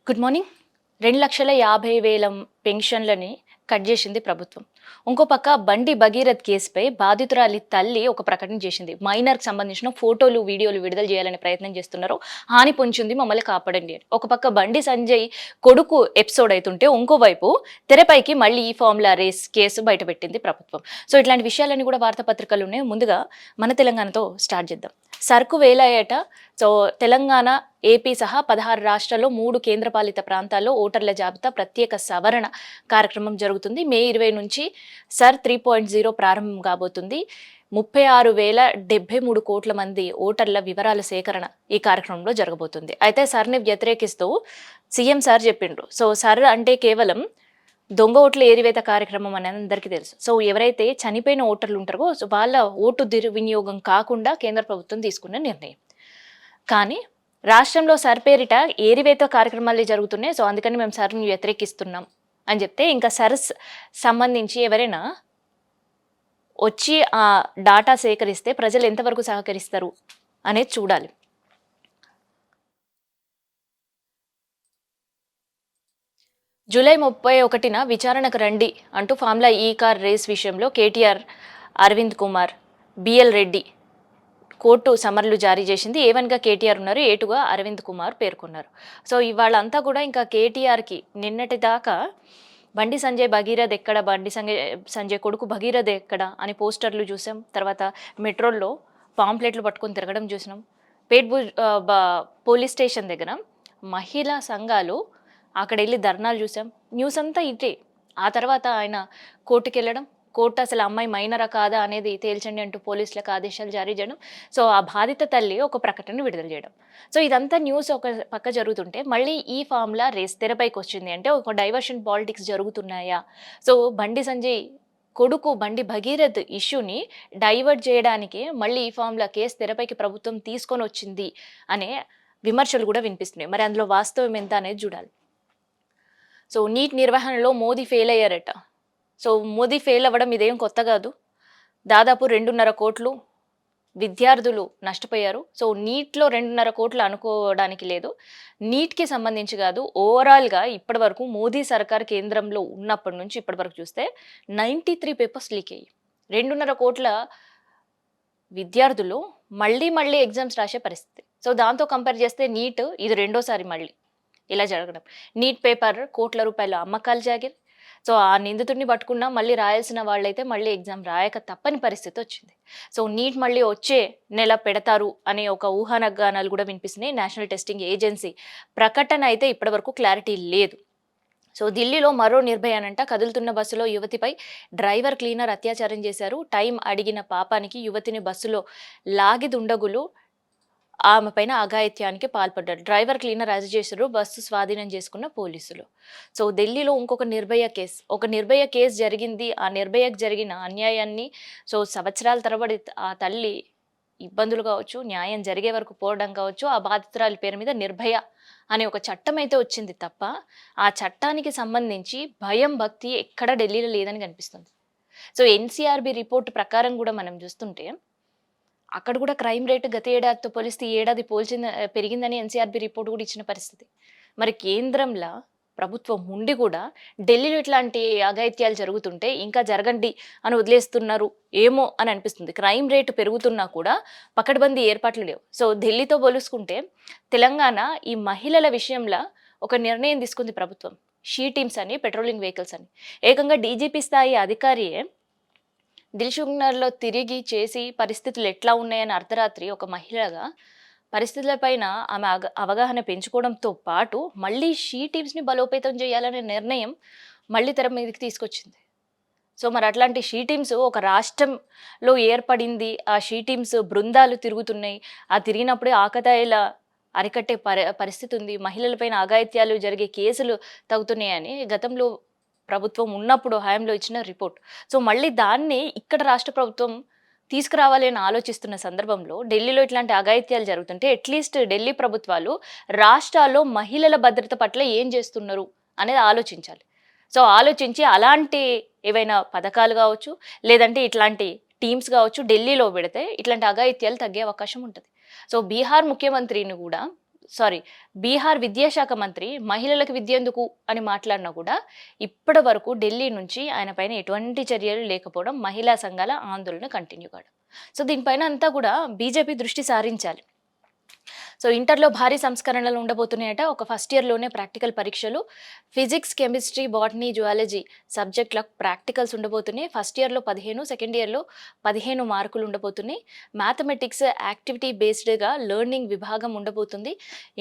Good morning. 2,50,000 పెన్షన్లని cut చేసింది ప్రభుత్వం. ఇంకో పక్క బండి భగీరథ్ కేసుపై బాధితురాలి తల్లి ఒక ప్రకటన చేసింది. మైనర్‌కి సంబంధించిన ఫోటోలు, వీడియోలు విడుదల చేయాలనే ప్రయత్నం చేస్తున్నారు. హాని పొంచింది మమ్మల్ని కాపాడండి అని. ఒక పక్క బండి సంజయ్ కొడుకు ఎపిసోడ్ అయితుంటే ఇంకోవైపు తెరపైకి మళ్ళీ ఈ ఫార్ములా రేస్ కేసు బయటపెట్టింది ప్రభుత్వం. సో ఇట్లాంటి విషయాలన్నీ కూడా వార్తాపత్రికలు ఉన్నాయి. ముందుగా మన తెలంగాణతో స్టార్ట్ చేద్దాం. సరుకు వేలాయట. సో తెలంగాణ, ఏపీ సహా 16 రాష్ట్రాల్లో 3 కేంద్రపాలిత ప్రాంతాల్లో ఓటర్ల జాబితా ప్రత్యేక సవరణ కార్యక్రమం జరుగుతుంది. మే 20 నుంచి సర్ 3.0 ప్రారంభం కాబోతుంది. 36,073 కోట్ల మంది ఓటర్ల వివరాల సేకరణ ఈ కార్యక్రమంలో జరగబోతుంది. అయితే సర్ని వ్యతిరేకిస్తూ సీఎం సార్ చెప్పిండ్రు. సో సర్ అంటే కేవలం దొంగ ఓట్ల ఏరివేత కార్యక్రమం అని అందరికీ తెలుసు. సో ఎవరైతే చనిపోయిన ఓటర్లు ఉంటారో సో వాళ్ళ ఓటు దుర్వినియోగం కాకుండా కేంద్ర ప్రభుత్వం తీసుకున్న నిర్ణయం. కానీ రాష్ట్రంలో సర్ పేరిట ఏరివేత కార్యక్రమాలు జరుగుతున్నాయి. సో అందుకని మేము సర్ని వ్యతిరేకిస్తున్నాం అని చెప్తే ఇంకా సర్స్ సంబంధించి ఎవరైనా వచ్చి ఆ డాటా సేకరిస్తే ప్రజలు ఎంతవరకు సహకరిస్తారు అనేది చూడాలి. జూలై 31న విచారణకు రండి అంటూ ఫార్ములా ఈ కార్ రేస్ విషయంలో కేటీఆర్, అరవింద్ కుమార్, బిఎల్ రెడ్డి కోర్టు సమన్లు జారీ చేసింది. ఏ1గా కేటీఆర్ ఉన్నారు, ఏ2గా అరవింద్ కుమార్ పేర్కొన్నారు. సో ఇవాళంతా కూడా ఇంకా కేటీఆర్కి నిన్నటి దాకా బండి సంజయ్ భగీరథ్ ఎక్కడ, సంజయ్ కొడుకు భగీరథ్ ఎక్కడ అని పోస్టర్లు చూసాం. తర్వాత మెట్రోల్లో పాంప్లెట్లు పట్టుకొని తిరగడం చూసినాం. పోలీస్ స్టేషన్ దగ్గర మహిళా సంఘాలు అక్కడ వెళ్ళి ధర్నాలు చూసాం. న్యూస్ అంతా ఇదే. ఆ తర్వాత ఆయన కోర్టుకి వెళ్ళడం, కోర్టు అసలు అమ్మాయి మైనరా కాదా అనేది తేల్చండి అంటూ పోలీసులకు ఆదేశాలు జారీ చేయడం. సో ఆ బాధిత తల్లి ఒక ప్రకటన విడుదల చేయడం. సో ఇదంతా న్యూస్ ఒక పక్క జరుగుతుంటే మళ్ళీ ఈ ఫార్ములా రేస్ తెరపైకి వచ్చింది. అంటే ఒక డైవర్షన్ పాలిటిక్స్ జరుగుతున్నాయా? సో బండి సంజయ్ కొడుకు బండి భగీరథ్ ఇష్యూని డైవర్ట్ చేయడానికి మళ్ళీ ఈ ఫార్ములా కేసు తెరపైకి ప్రభుత్వం తీసుకొని వచ్చింది అనే విమర్శలు కూడా వినిపిస్తున్నాయి. మరి అందులో వాస్తవం ఎంత అనేది చూడాలి. సో నీట్ నిర్వహణలో మోదీ ఫెయిల్ అయ్యారట. సో మోదీ ఫెయిల్ అవ్వడం ఇదేం కొత్త కాదు. దాదాపు 2.5 కోట్లు విద్యార్థులు నష్టపోయారు. సో నీట్లో 2.5 కోట్లు అనుకోవడానికి లేదు. నీట్కి సంబంధించి కాదు, ఓవరాల్గా ఇప్పటి వరకు మోదీ సర్కార్ కేంద్రంలో ఉన్నప్పటి నుంచి ఇప్పటి వరకు చూస్తే 93 పేపర్స్ లీక్ అయ్యాయి. 2.5 కోట్ల విద్యార్థులు మళ్ళీ ఎగ్జామ్స్ రాసే పరిస్థితి. సో దాంతో కంపేర్ చేస్తే నీట్ ఇది రెండోసారి మళ్ళీ ఇలా జరగడం. నీట్ పేపర్ కోట్ల రూపాయల అమ్మకాలు జాగిరి. సో ఆ నిందితుడిని పట్టుకున్నా మళ్ళీ రాయాల్సిన వాళ్ళైతే మళ్ళీ ఎగ్జామ్ రాయక తప్పని పరిస్థితి వచ్చింది. సో నీట్ మళ్ళీ వచ్చే నెల పెడతారు అనే ఒక ఊహాగానాలు కూడా వినిపిస్తున్నాయి. నేషనల్ టెస్టింగ్ ఏజెన్సీ ప్రకటన అయితే ఇప్పటివరకు క్లారిటీ లేదు. సో ఢిల్లీలో మరో నిర్భయానంట. కదులుతున్న బస్సులో యువతిపై డ్రైవర్ క్లీనర్ అత్యాచారం చేశారు. టైం అడిగిన పాపానికి యువతిని బస్సులో లాగి దుండగులు ఆమె పైన అఘాయిత్యానికి పాల్పడ్డారు. డ్రైవర్ క్లీనర్ అరెస్ట్ చేశారు. బస్సు స్వాధీనం చేసుకున్న పోలీసులు. సో ఢిల్లీలో ఇంకొక నిర్భయ కేసు జరిగింది. ఆ నిర్భయకు జరిగిన అన్యాయాన్ని సో సంవత్సరాల తరబడి ఆ తల్లి ఇబ్బందులు కావచ్చు, న్యాయం జరిగే వరకు పోవడం కావచ్చు, ఆ బాధితురాలి పేరు మీద నిర్భయ అనే ఒక చట్టం అయితే వచ్చింది తప్ప ఆ చట్టానికి సంబంధించి భయం, భక్తి ఎక్కడ ఢిల్లీలో లేదని కనిపిస్తుంది. సో ఎన్సీఆర్బీ రిపోర్ట్ ప్రకారం కూడా మనం చూస్తుంటే అక్కడ కూడా క్రైమ్ రేటు గత ఏడాదితో పోలిస్తే ఈ ఏడాది పెరిగిందని ఎన్సీఆర్బీ రిపోర్ట్ కూడా ఇచ్చిన పరిస్థితి. మరి కేంద్రంలో ప్రభుత్వం ఉండి కూడా ఢిల్లీలో ఇట్లాంటి అఘాయిత్యాలు జరుగుతుంటే ఇంకా జరగండి అని వదిలేస్తున్నారు ఏమో అని అనిపిస్తుంది. క్రైమ్ రేటు పెరుగుతున్నా కూడా పకడ్బందీ ఏర్పాట్లు లేవు. సో ఢిల్లీతో పోలుసుకుంటే తెలంగాణ ఈ మహిళల విషయంలో ఒక నిర్ణయం తీసుకుంది ప్రభుత్వం. షీ టీమ్స్ అని, పెట్రోలింగ్ వెహికల్స్ అని. ఏకంగా డీజీపీ స్థాయి అధికారియే దిల్సుఖ్నగర్లో తిరిగి చేసి పరిస్థితులు ఎట్లా ఉన్నాయని అర్ధరాత్రి ఒక మహిళగా పరిస్థితులపైన ఆమె అవగాహన పెంచుకోవడంతో పాటు మళ్ళీ షీ టీమ్స్ని బలోపేతం చేయాలనే నిర్ణయం మళ్ళీ తెర మీదకి తీసుకొచ్చింది. సో మరి అట్లాంటి షీ టీమ్స్ ఒక రాష్ట్రంలో ఏర్పడింది. ఆ షీ టీమ్స్ బృందాలు తిరుగుతున్నాయి. ఆ తిరిగినప్పుడే ఆకతాయిల అరికట్టే పరిస్థితి ఉంది. మహిళలపైన అఘాయిత్యాలు జరిగే కేసులు తగ్గుతున్నాయని గతంలో ప్రభుత్వం ఉన్నప్పుడు హయాంలో ఇచ్చిన రిపోర్ట్. సో మళ్ళీ దాన్ని ఇక్కడ రాష్ట్ర ప్రభుత్వం తీసుకురావాలి అని ఆలోచిస్తున్న సందర్భంలో ఢిల్లీలో ఇట్లాంటి అఘాయిత్యాలు జరుగుతుంటే అట్లీస్ట్ ఢిల్లీ ప్రభుత్వాలు రాష్ట్రాల్లో మహిళల భద్రత పట్ల ఏం చేస్తున్నారు అనేది ఆలోచించాలి. సో ఆలోచించి అలాంటి ఏవైనా పథకాలు కావచ్చు, లేదంటే ఇట్లాంటి టీమ్స్ కావచ్చు ఢిల్లీలో పెడితే ఇట్లాంటి అఘాయిత్యాలు తగ్గే అవకాశం ఉంటుంది. సో బీహార్ ముఖ్యమంత్రిని కూడా సారీ బీహార్ విద్యాశాఖ మంత్రి మహిళలకు విద్య ఎందుకు అని మాట్లాడినా కూడా ఇప్పటి వరకు ఢిల్లీ నుంచి ఆయన పైన ఎటువంటి చర్యలు లేకపోవడం, మహిళా సంఘాల ఆందోళన కంటిన్యూ కావడం. సో దీనిపైన అంతా కూడా బీజేపీ దృష్టి సారించాలి. సో ఇంటర్లో భారీ సంస్కరణలు ఉండబోతున్నాయట. ఒక ఫస్ట్ ఇయర్లోనే ప్రాక్టికల్ పరీక్షలు, ఫిజిక్స్, కెమిస్ట్రీ, బాటనీ, జువాలజీ సబ్జెక్టులకు ప్రాక్టికల్స్ ఉండబోతున్నాయి. ఫస్ట్ ఇయర్లో 15, సెకండ్ ఇయర్లో 15 మార్కులు ఉండబోతున్నాయి. మ్యాథమెటిక్స్ యాక్టివిటీ బేస్డ్గా లెర్నింగ్ విభాగం ఉండబోతుంది.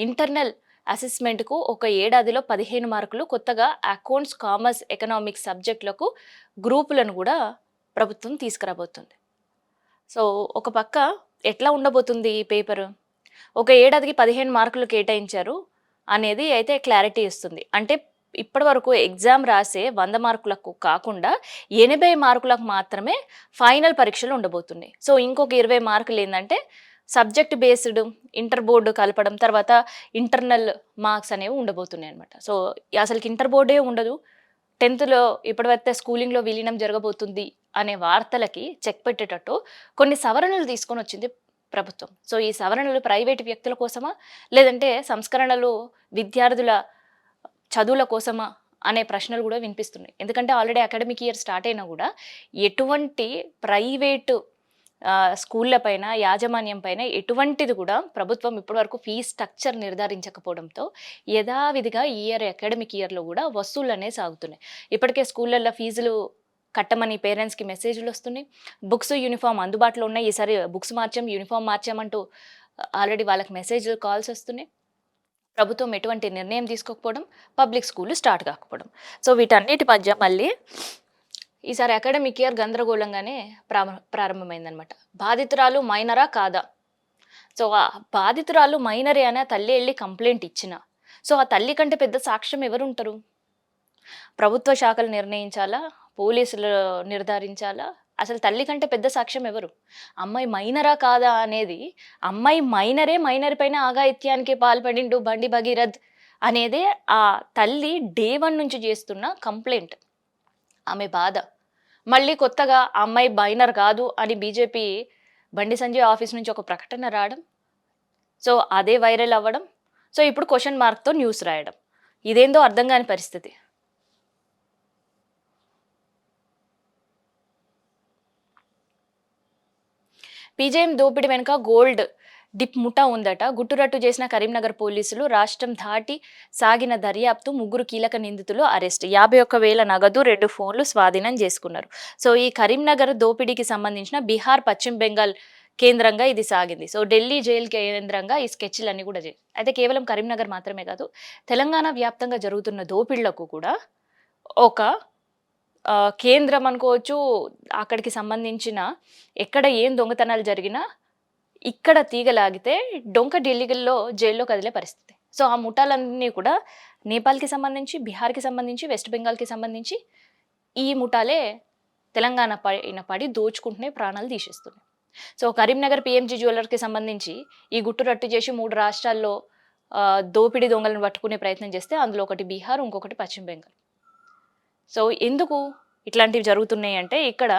ఇంటర్నల్ అసెస్మెంట్కు ఒక ఏడాదిలో 15 మార్కులు, కొత్తగా అకౌంట్స్, కామర్స్, ఎకనామిక్స్ సబ్జెక్టులకు గ్రూపులను కూడా ప్రభుత్వం తీసుకురాబోతుంది. సో ఒక పక్క ఎట్లా ఉండబోతుంది ఈ పేపరు, ఒక ఏడాదికి 15 మార్కులు కేటాయించారు అనేది అయితే క్లారిటీ ఇస్తుంది. అంటే ఇప్పటి వరకు ఎగ్జామ్ రాసే 100 మార్కులకు కాకుండా 80 మార్కులకు మాత్రమే ఫైనల్ పరీక్షలు ఉండబోతున్నాయి. సో ఇంకొక 20 మార్కులు ఏంటంటే సబ్జెక్ట్ బేస్డ్ ఇంటర్ బోర్డు కలపడం, తర్వాత ఇంటర్నల్ మార్క్స్ అనేవి ఉండబోతున్నాయి అనమాట. సో అసలుకి ఇంటర్ బోర్డే ఉండదు. 10థ్లో ఇప్పటివైతే స్కూలింగ్లో విలీనం జరగబోతుంది అనే వార్తలకి చెక్ పెట్టేటట్టు కొన్ని సవరణలు తీసుకొని వచ్చింది ప్రభుత్వం. సో ఈ సవరణలు ప్రైవేటు వ్యక్తుల కోసమా, లేదంటే సంస్కరణలు విద్యార్థుల చదువుల కోసమా అనే ప్రశ్నలు కూడా వినిపిస్తున్నాయి. ఎందుకంటే ఆల్రెడీ అకాడమిక్ ఇయర్ స్టార్ట్ అయినా కూడా ఎటువంటి ప్రైవేటు స్కూళ్ళ పైన, యాజమాన్యం పైన ఎటువంటిది కూడా ప్రభుత్వం ఇప్పటివరకు ఫీజ్ స్ట్రక్చర్ నిర్ధారించకపోవడంతో యథావిధిగా ఈ ఇయర్ అకాడమిక్ ఇయర్లో కూడా వసూళ్ళు అనేవి సాగుతున్నాయి. ఇప్పటికే స్కూళ్ళల్లో ఫీజులు కట్టమని పేరెంట్స్కి మెసేజ్లు వస్తున్నాయి. బుక్స్, యూనిఫామ్ అందుబాటులో ఉన్నాయి, ఈసారి బుక్స్ మార్చాం, యూనిఫామ్ మార్చామంటూ ఆల్రెడీ వాళ్ళకి మెసేజ్లు, కాల్స్ వస్తున్నాయి. ప్రభుత్వం ఎటువంటి నిర్ణయం తీసుకోకపోవడం, పబ్లిక్ స్కూళ్ళు స్టార్ట్ కాకపోవడం. సో వీటన్నిటి మధ్య మళ్ళీ ఈసారి అకాడమిక్ ఇయర్ గందరగోళంగానే ప్రారంభమైందనమాట. బాధితురాలు మైనరా కాదా? సో ఆ బాధితురాలు మైనరే అని ఆ తల్లి వెళ్ళి కంప్లైంట్ ఇచ్చిన, సో ఆ తల్లి కంటే పెద్ద సాక్ష్యం ఎవరుంటారు? ప్రభుత్వ శాఖలు నిర్ణయించాలా, పోలీసులు నిర్ధారించాలా? అసలు తల్లి కంటే పెద్ద సాక్ష్యం ఎవరు? అమ్మాయి మైనరా కాదా అనేది, అమ్మాయి మైనరే, మైనర్ పైన ఆఘాయిత్యానికి పాల్పడిండు బండి భగీరథ్ అనేదే ఆ తల్లి డే 1 నుంచి చేస్తున్న కంప్లైంట్, ఆమె బాధ. మళ్ళీ కొత్తగా ఆ అమ్మాయి మైనర్ కాదు అని బీజేపీ బండి సంజయ్ ఆఫీస్ నుంచి ఒక ప్రకటన రావడం, సో అదే వైరల్ అవ్వడం, సో ఇప్పుడు క్వశ్చన్ మార్క్తో న్యూస్ రాయడం, ఇదేందో అర్థం కాని పరిస్థితి. పీజేఎం దోపిడీ వెనుక గోల్డ్ డిప్ ముఠా ఉందట. గుట్టురట్టు చేసిన కరీంనగర్ పోలీసులు. రాష్ట్రం దాటి సాగిన దర్యాప్తు, 3 కీలక నిందితులు అరెస్ట్. 51,000 నగదు, 2 ఫోన్లు స్వాధీనం చేసుకున్నారు. సో ఈ కరీంనగర్ దోపిడీకి సంబంధించిన బీహార్, పశ్చిమ బెంగాల్ కేంద్రంగా ఇది సాగింది. సో ఢిల్లీ జైలు కేంద్రంగా ఈ స్కెచ్లన్నీ కూడా అయితే కేవలం కరీంనగర్ మాత్రమే కాదు, తెలంగాణ వ్యాప్తంగా జరుగుతున్న దోపిళ్లకు కూడా ఒక కేంద్రం అనుకోవచ్చు. అక్కడికి సంబంధించిన ఎక్కడ ఏం దొంగతనాలు జరిగినా ఇక్కడ తీగలాగితే డొంక ఢిల్లీలో జైల్లో కదిలే పరిస్థితి. సో ఆ ముఠాలన్నీ కూడా నేపాల్కి సంబంధించి, బీహార్కి సంబంధించి, వెస్ట్ బెంగాల్కి సంబంధించి ఈ ముఠాలే తెలంగాణ పైన పడి దోచుకుంటూనే ప్రాణాలు తీసేస్తున్నాయి. సో కరీంనగర్ పిఎంజీ జ్యువెలర్కి సంబంధించి ఈ గుట్టు రట్టు చేసి 3 రాష్ట్రాల్లో దోపిడీ దొంగలను పట్టుకునే ప్రయత్నం చేస్తే అందులో ఒకటి బీహార్, ఇంకొకటి పశ్చిమ బెంగాల్. సో ఎందుకు ఇట్లాంటివి జరుగుతున్నాయి అంటే ఇక్కడ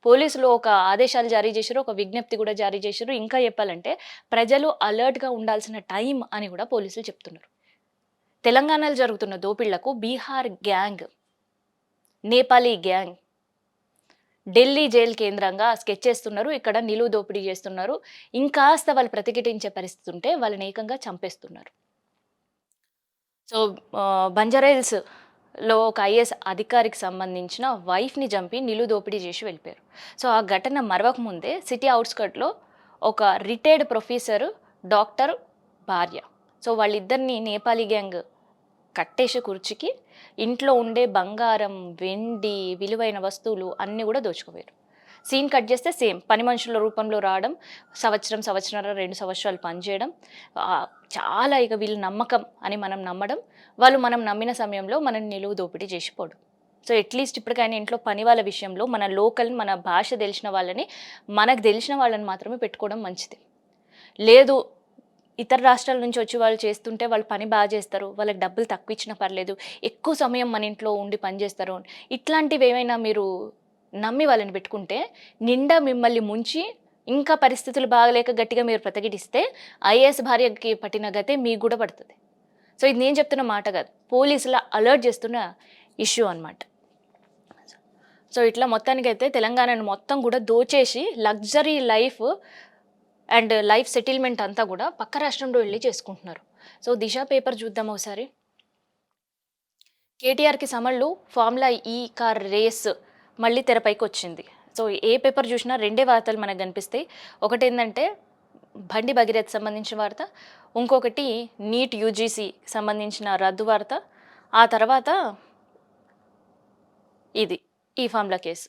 పోలీసులు ఒక ఆదేశాలు జారీ చేశారు, ఒక విజ్ఞప్తి కూడా జారీ చేశారు. ఇంకా చెప్పాలంటే ప్రజలు అలర్ట్గా ఉండాల్సిన టైం అని కూడా పోలీసులు చెప్తున్నారు. తెలంగాణలో జరుగుతున్న దోపిళ్లకు Bihar gang, Nepali gang Delhi jail కేంద్రంగా స్కెచ్ చేస్తున్నారు. ఇక్కడ నిలువు దోపిడీ చేస్తున్నారు. ఇంకాస్త వాళ్ళు ప్రతిఘటించే పరిస్థితి ఉంటే వాళ్ళని ఏకంగా చంపేస్తున్నారు. సో బంజారాహిల్స్ లో ఒక ఐఏఎస్ అధికారికి సంబంధించిన వైఫ్ని చంపి నిలువు దోపిడీ చేసి వెళ్ళిపోయారు. సో ఆ ఘటన మరవక ముందే సిటీ అవుట్స్కట్లో ఒక రిటైర్డ్ ప్రొఫెసర్, డాక్టర్ భార్య, సో వాళ్ళిద్దరిని నేపాలీ గ్యాంగ్ కట్టేసి కుర్చీకి ఇంట్లో ఉండే బంగారం, వెండి, విలువైన వస్తువులు అన్నీ కూడా దోచుకుపోయారు. సీన్ కట్ చేస్తే సేమ్ పని మనుషుల రూపంలో రావడం, సంవత్సరం 2 సంవత్సరాలు పనిచేయడం, చాలా ఇక వీళ్ళు నమ్మకం అని మనం నమ్మడం, వాళ్ళు మనం నమ్మిన సమయంలో మనం నిలువు దోపిడీ చేసిపోవడం. సో అట్లీస్ట్ ఇప్పటికైనా ఇంట్లో పని వాళ్ళ విషయంలో మన లోకల్, మన భాష తెలిసిన వాళ్ళని, మనకు తెలిసిన వాళ్ళని మాత్రమే పెట్టుకోవడం మంచిది. లేదు ఇతర రాష్ట్రాల నుంచి వచ్చి వాళ్ళు చేస్తుంటే వాళ్ళు పని బాగా చేస్తారు, వాళ్ళకి డబ్బులు తక్కువ ఇచ్చినా పర్లేదు, ఎక్కువ సమయం మన ఇంట్లో ఉండి పని చేస్తారు, ఇట్లాంటివి ఏమైనా మీరు నమ్మి వాళ్ళని పెట్టుకుంటే నిండా మిమ్మల్ని ముంచి ఇంకా పరిస్థితులు బాగలేక గట్టిగా మీరు ప్రతిఘటిస్తే ఐఏఎస్ భార్యకి పట్టిన గతే మీకు కూడా పడుతుంది. సో ఇది నేను చెప్తున్న మాట కాదు, పోలీసుల అలర్ట్ చేస్తున్న ఇష్యూ అన్నమాట. సో ఇట్లా మొత్తానికైతే తెలంగాణను మొత్తం కూడా దోచేసి luxury life and life settlement అంతా కూడా పక్క రాష్ట్రంలో వెళ్ళి చేసుకుంటున్నారు. సో దిశ పేపర్ చూద్దాం ఒకసారి. కేటీఆర్కి సమళ్ళు ఫార్ములా ఈ కార్ రేస్ మళ్ళీ తెరపైకి వచ్చింది. సో ఏ పేపర్ చూసినా రెండే వార్తలు మనకు కనిపిస్తాయి. ఒకటి ఏంటంటే బండి భగీరథ్ సంబంధించిన వార్త, ఇంకొకటి నీట్ యూజీసీ సంబంధించిన రద్దు వార్త, ఆ తర్వాత ఇది ఈ formula case.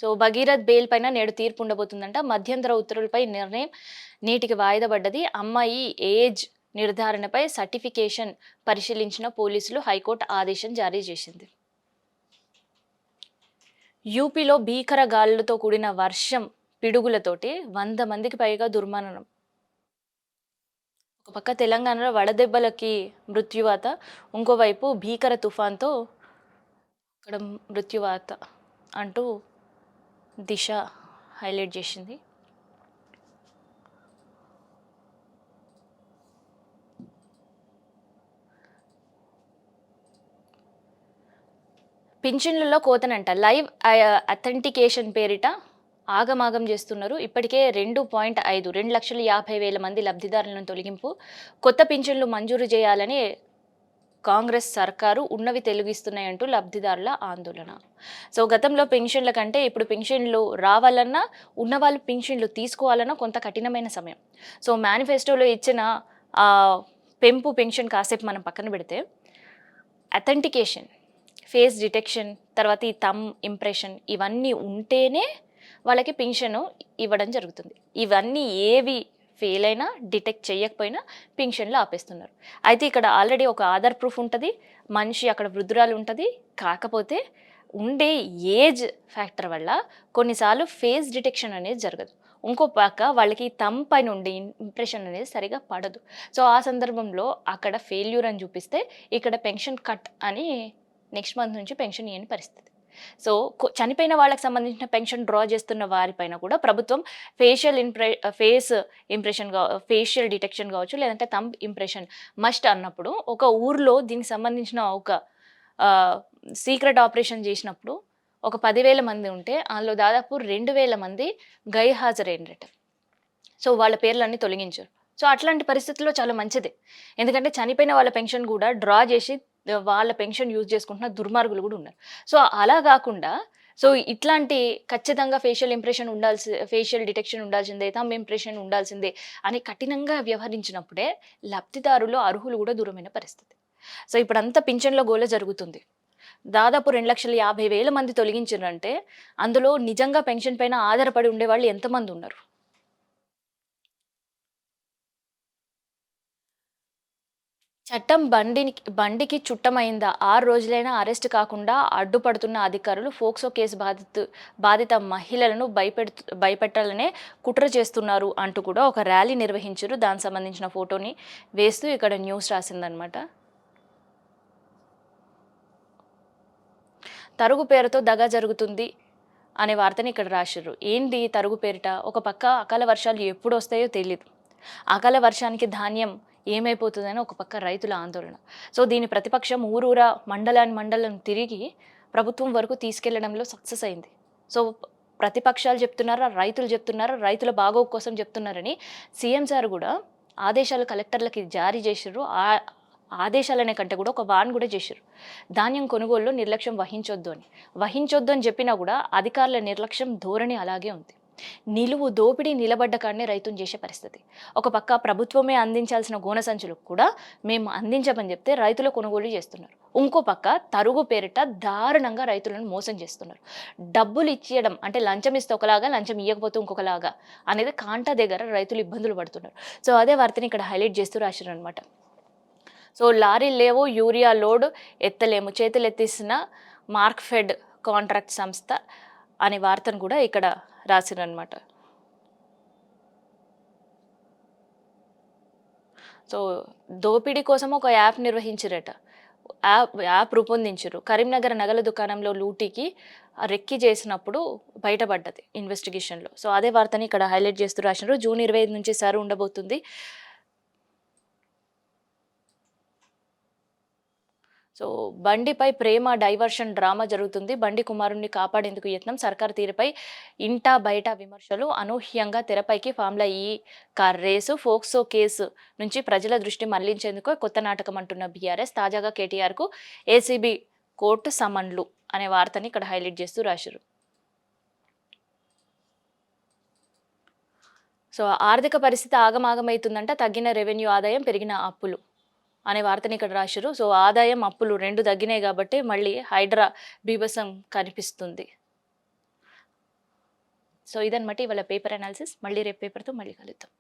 So Bhagirath bail పైన నేడు తీర్పు ఉండబోతుందంట. మధ్యంతర ఉత్తర్వులపై నిర్ణయం నేటికి వాయిదా పడ్డది. అమ్మాయి ఏజ్ నిర్ధారణపై సర్టిఫికేషన్ పరిశీలించిన పోలీసులు హైకోర్టు ఆదేశం జారీ చేసింది. యూపీలో భీకర గాలులతో కూడిన వర్షం పిడుగులతోటి 100 మందికి పైగా దుర్మరణం. ఒక పక్క తెలంగాణలో వడదెబ్బలకి మృత్యువాత, ఇంకోవైపు భీకర తుఫాన్తో అక్కడ మృత్యువాత అంటూ దిశ హైలైట్ చేసింది. పింఛన్లలో కోతనంట. లైవ్ అథెంటికేషన్ పేరిట ఆగమాగం చేస్తున్నారు. ఇప్పటికే 2,50,00,000 మంది లబ్ధిదారులను తొలగింపు. కొత్త పింఛన్లు మంజూరు చేయాలని కాంగ్రెస్ సర్కారు ఉన్నవి తెలుగిస్తున్నాయంటూ లబ్ధిదారుల ఆందోళన. సో గతంలో పెన్షన్ల కంటే ఇప్పుడు పెన్షన్లు రావాలన్నా, ఉన్నవాళ్ళు పెన్షన్లు తీసుకోవాలన్నా కొంత కఠినమైన సమయం. సో మేనిఫెస్టోలో ఇచ్చిన పెంపు పెన్షన్ కాసేపు మనం పక్కన పెడితే, అథెంటికేషన్, ఫేస్ డిటెక్షన్, తర్వాత ఈ థంబ్ ఇంప్రెషన్ ఇవన్నీ ఉంటేనే వాళ్ళకి పెన్షన్ ఇవ్వడం జరుగుతుంది. ఇవన్నీ ఏవి ఫెయిల్ అయినా, డిటెక్ట్ చేయకపోయినా పెన్షన్లు ఆపేస్తున్నారు. అయితే ఇక్కడ ఆల్రెడీ ఒక ఆధార్ ప్రూఫ్ ఉంటుంది, మనిషి అక్కడ వృద్ధురాలు ఉంటుంది. కాకపోతే ఉండే ఏజ్ ఫ్యాక్టర్ వల్ల కొన్నిసార్లు ఫేస్ డిటెక్షన్ అనేది జరగదు. ఇంకో పక్క వాళ్ళకి థంబ్ పైన ఉండే ఇంప్రెషన్ అనేది సరిగా పడదు. సో ఆ సందర్భంలో అక్కడ ఫెయిల్యూర్ అని చూపిస్తే ఇక్కడ పెన్షన్ కట్ అని నెక్స్ట్ మంత్ నుంచి పెన్షన్ ఇవ్వని పరిస్థితి. సో చనిపోయిన వాళ్ళకి సంబంధించిన పెన్షన్ డ్రా చేస్తున్న వారిపైన కూడా ప్రభుత్వం ఫేస్ ఇంప్రెషన్ ఫేషియల్ డిటెక్షన్ కావచ్చు, లేదంటే థంబ్ ఇంప్రెషన్ మస్ట్ అన్నప్పుడు ఒక ఊర్లో దీనికి సంబంధించిన ఒక సీక్రెట్ ఆపరేషన్ చేసినప్పుడు ఒక 10,000 మంది ఉంటే అందులో దాదాపు 2,000 మంది గైర్హాజరైనరట. సో వాళ్ళ పేర్లన్నీ తొలగించారు. సో అట్లాంటి పరిస్థితుల్లో చాలా మంచిదే. ఎందుకంటే చనిపోయిన వాళ్ళ పెన్షన్ కూడా డ్రా చేసి వాళ్ళ పెన్షన్ యూజ్ చేసుకుంటున్న దుర్మార్గులు కూడా ఉన్నారు. సో అలా కాకుండా సో ఇట్లాంటి ఖచ్చితంగా ఫేషియల్ డిటెక్షన్ ఉండాల్సిందే, థంబ్ ఇంప్రెషన్ ఉండాల్సిందే అని కఠినంగా వ్యవహరించినప్పుడే లబ్ధిదారులు అర్హులు కూడా దూరమైన పరిస్థితి. సో ఇప్పుడంతా పింఛన్ల గోల జరుగుతుంది. దాదాపు 2,50,000 మంది తొలగించారంటే అందులో నిజంగా పెన్షన్ పైన ఆధారపడి ఉండే వాళ్ళు ఎంతమంది ఉన్నారు? చట్టం బండికి చుట్టమైందా? 6 రోజులైనా అరెస్ట్ కాకుండా అడ్డుపడుతున్న అధికారులు. ఫోక్సో కేసు బాధిత మహిళలను భయపెట్టాలనే కుట్ర చేస్తున్నారు అంటూ కూడా ఒక ర్యాలీ నిర్వహించారు. దానికి సంబంధించిన ఫోటోని వేస్తూ ఇక్కడ న్యూస్ రాసిందనమాట. తరుగు పేరుతో దగా జరుగుతుంది అనే వార్తని ఇక్కడ రాశారు. ఏంటి తరుగు పేరిట? ఒక పక్క అకాల వర్షాలు ఎప్పుడు వస్తాయో తెలియదు. అకాల వర్షానికి ధాన్యం ఏమైపోతుందని ఒక పక్క రైతుల ఆందోళన. సో దీని ప్రతిపక్షం ఊరూరా మండలం తిరిగి ప్రభుత్వం వరకు తీసుకెళ్లడంలో సక్సెస్ అయింది. సో ప్రతిపక్షాలు చెప్తున్నారా, రైతులు చెప్తున్నారా, రైతుల బాగోగు కోసం చెప్తున్నారని సీఎం సార్ కూడా ఆదేశాలు కలెక్టర్లకి జారీ చేశారు. ఆదేశాలనే కంటే కూడా ఒక వాన్ కూడా చేశారు. ధాన్యం కొనుగోలులో నిర్లక్ష్యం వహించొద్దు అని చెప్పినా కూడా అధికారుల నిర్లక్ష్యం ధోరణి అలాగే ఉంది. నిలువు దోపిడీ నిలబడ్డ కాడనే రైతును చేసే పరిస్థితి. ఒక పక్క ప్రభుత్వమే అందించాల్సిన గోన సంచులు కూడా మేము అందించమని చెప్తే రైతులు కొనుగోలు చేస్తున్నారు. ఇంకో పక్క తరుగు పేరిట దారుణంగా రైతులను మోసం చేస్తున్నారు. డబ్బులు ఇచ్చేయడం అంటే లంచం ఇస్తే ఒకలాగా, లంచం ఇవ్వకపోతే ఇంకొకలాగా అనేది కాంటా దగ్గర రైతులు ఇబ్బందులు పడుతున్నారు. సో అదే వార్తని ఇక్కడ హైలైట్ చేస్తూ రాశారు అనమాట. సో లారీలు లేవు, యూరియా లోడ్ ఎత్తలేము, చేతులెత్తేసిన మార్క్ఫెడ్ కాంట్రాక్ట్ సంస్థ అనే వార్తను కూడా ఇక్కడ రాసిరనమాట. సో దోపిడీ కోసం ఒక యాప్ నిర్వహించారట. యాప్ రూపొందించిర్రు. కరీంనగర్ నగల దుకాణంలో లూటీకి రెక్కి చేసినప్పుడు బయటపడ్డది ఇన్వెస్టిగేషన్‌లో. సో, అదే వార్తని ఇక్కడ హైలైట్ చేస్తూ రాసినారు. జూన్ 25 నుంచి ఉండబోతుంది. సో, బండిపై ప్రేమ డైవర్షన్ డ్రామా జరుగుతుంది. బండి కుమారుడిని కాపాడేందుకు యత్నం. సర్కార్ తీరుపై ఇంటా బయట విమర్శలు. అనూహ్యంగా తెరపైకి ఫార్ములా ఈ కార్ రేసు. ఫోక్సో కేసు నుంచి ప్రజల దృష్టి మళ్లించేందుకు కొత్త నాటకం అంటున్న బీఆర్ఎస్. తాజాగా కేటీఆర్‌కు ఏసీబీ కోర్టు సమన్లు అనే వార్తని ఇక్కడ హైలైట్ చేస్తూ రాశారు. సో, ఆర్థిక పరిస్థితి ఆగమాగమైతుందంట. తగ్గిన రెవెన్యూ ఆదాయం, పెరిగిన అప్పులు అనే వార్తని ఇక్కడ రాశారు. సో, ఆదాయం, అప్పులు 2 తగ్గినాయి కాబట్టి మళ్ళీ హైడ్రా బీభత్సం కనిపిస్తుంది. సో, ఇదన్నమాట ఇవాళ పేపర్ అనాలిసిస్. మళ్ళీ రేపు పేపర్‌తో మళ్ళీ కలుద్దాం.